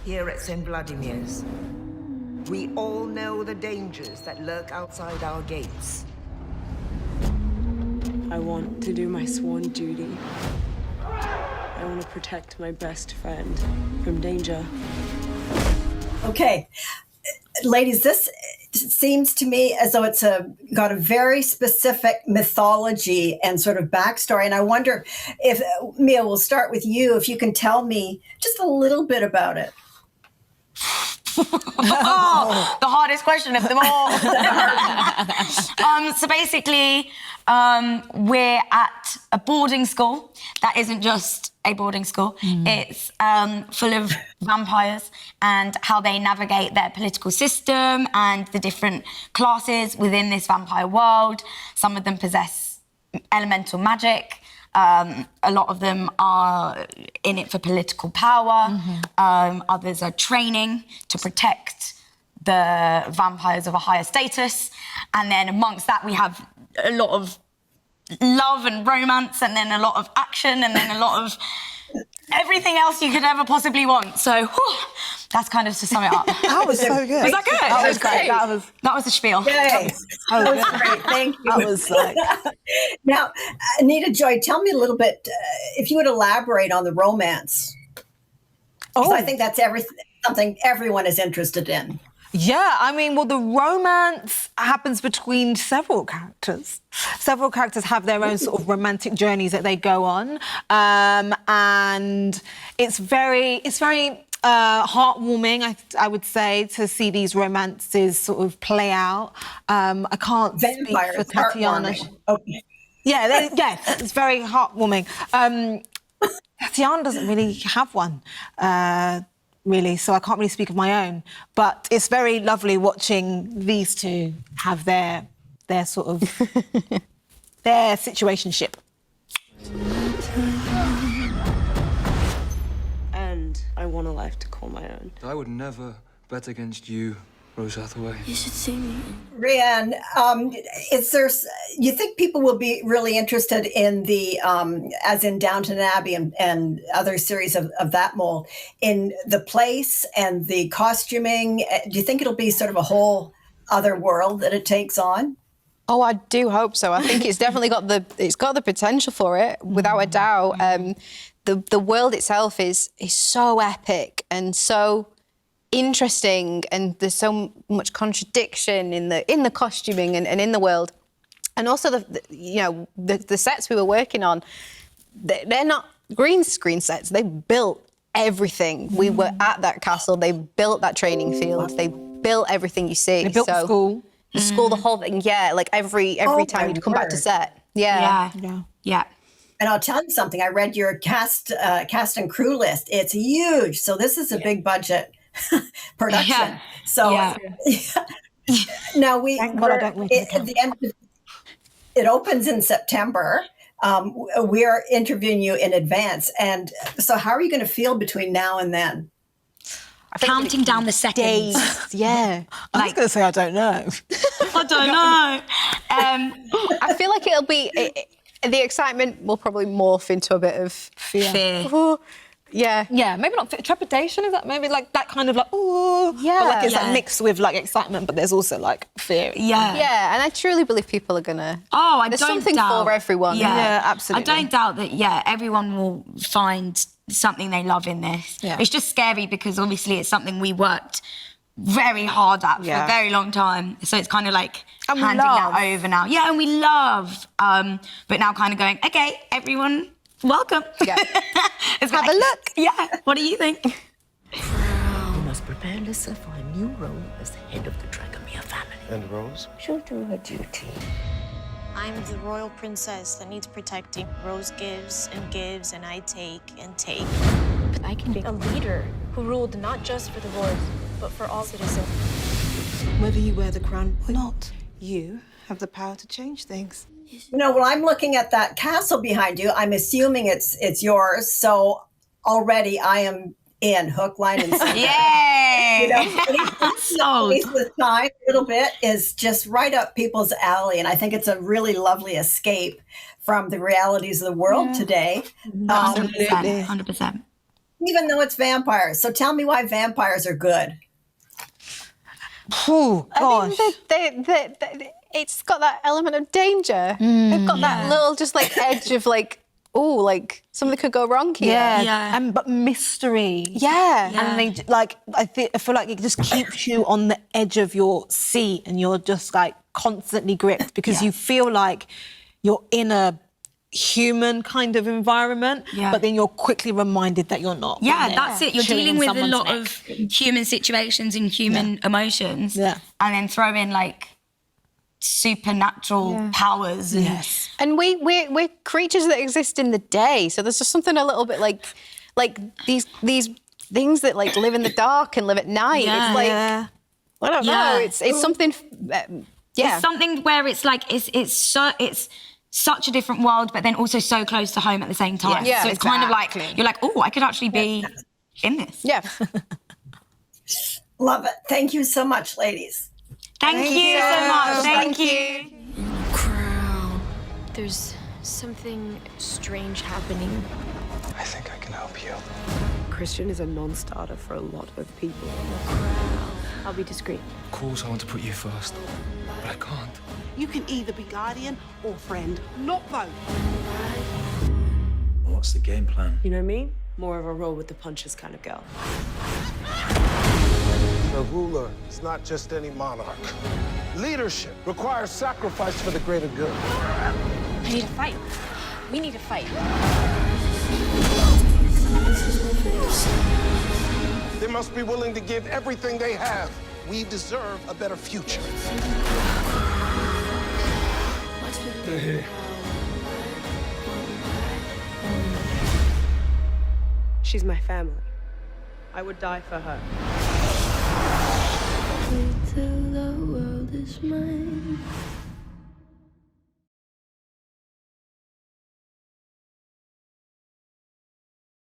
here at St. Vladimir's. We all know the dangers that lurk outside our gates. I want to do my sworn duty. I want to protect my best friend from danger. Okay, ladies, this seems to me as though it's got a very specific mythology and sort of backstory. And I wonder if, Mia, we'll start with you, if you can tell me just a little bit about it. Oh, the hardest question of them all. So basically, we're at a boarding school that isn't just a boarding school. It's full of vampires and how they navigate their political system and the different classes within this vampire world. Some of them possess elemental magic. A lot of them are in it for political power. Others are training to protect the vampires of a higher status. And then amongst that, we have a lot of love and romance, and then a lot of action, and then a lot of everything else you could ever possibly want. So whew, that's kind of to sum it up. That was so good. Was that good? That was great. That was the spiel. Yay. That was great. Thank you. That was like... Now, Anita-Joy, tell me a little bit, if you would elaborate on the romance. Because I think that's something everyone is interested in. Yeah, I mean, well, the romance happens between several characters. Several characters have their own sort of romantic journeys that they go on, and it's very heartwarming, I would say, to see these romances sort of play out. I can't speak for Tatiana. Okay. Yeah, yes, it's very heartwarming. Tatiana doesn't really have one. Really, so I can't really speak of my own. But it's very lovely watching these two have their sort of their situationship. And I want a life to call my own. I would never bet against you, Rose Hathaway. You should see me. Rhian, you think people will be really interested in the, as in Downton Abbey and other series of that mold, in the place and the costuming? Do you think it'll be sort of a whole other world that it takes on? Oh, I do hope so. I think it's definitely got the potential for it, without a doubt. The world itself is so epic and so interesting, and there's so much contradiction in the costuming and in the world, and also the sets we were working on. They're not green screen sets. They built everything. We were at that castle. They built that training field. They built everything you see. They built the school. The school, the whole thing. Yeah, like every time you'd come back to set. Yeah. And I'll tell you something. I read your cast and crew list. It's huge. So this is a big budget production. Yeah. So now it opens in September. We are interviewing you in advance, and so how are you going to feel between now and then? Counting down the seconds. Yeah. I was going to say I don't know. I don't know. I feel like it'll be the excitement will probably morph into a bit of fear. Ooh, yeah, maybe not trepidation. Is that maybe like that kind of like ooh? Yeah, but like it's like mixed with like excitement, but there's also like fear. Yeah, and I truly believe people are gonna. Oh, I there's don't something doubt. for everyone. Yeah, absolutely. I don't doubt that. Yeah, everyone will find something they love in this. Yeah. It's just scary because obviously it's something we worked very hard at for a very long time. So it's kind of like handing that over now. Yeah, and we love. But now kind of going, okay, everyone. Welcome. Yeah. Have a look. Yeah. What do you think? You must prepare Lissa for a new role as the head of the Dracula family. And Rose? She'll do her duty. I'm the royal princess that needs protecting. Rose gives, and I take and take. I can be a leader who ruled not just for the lords, but for all citizens. Whether you wear the crown or not, you have the power to change things. You know, when I'm looking at that castle behind you, I'm assuming it's yours. So already I am in hook, line, and sinker. Yay! You know, waste the time a little bit is just right up people's alley, and I think it's a really lovely escape from the realities of the world today. Absolutely, 100%. even though it's vampires. So tell me why vampires are good. Oh, gosh. I mean, it's got that element of danger. They've got that little just like edge of like, oh, like something could go wrong here. Yeah. But mystery. Yeah. And they like I feel like it just keeps you on the edge of your seat and you're just like constantly gripped because you feel like you're in a human kind of environment, but then you're quickly reminded that you're not. Yeah, that's it. You're Chewing dealing on with a someone's lot neck. of human situations and human emotions. Yeah. And then throw in like supernatural powers. And And we're creatures that exist in the day. So there's just something a little bit like these things that like live in the dark and live at night. It's like I don't know. It's something. It's something where it's like it's such a different world, but then also so close to home at the same time. Yeah, so it's kind of like you're like, oh, I could actually be in this. Yeah. Love it. Thank you so much, ladies. Thank you so much. Thank you. Crown. There's something strange happening. I think I can help you. Christian is a non-starter for a lot of people. I'll be discreet. Of course, I want to put you first, but I can't. You can either be guardian or friend, not both. What's the game plan? You know me? More of a roll with the punches kind of girl. The ruler is not just any monarch. Leadership requires sacrifice for the greater good. I need to fight. We need to fight. They must be willing to give everything they have. We deserve a better future. They're here. She's my family. I would die for her. Till the world is mine.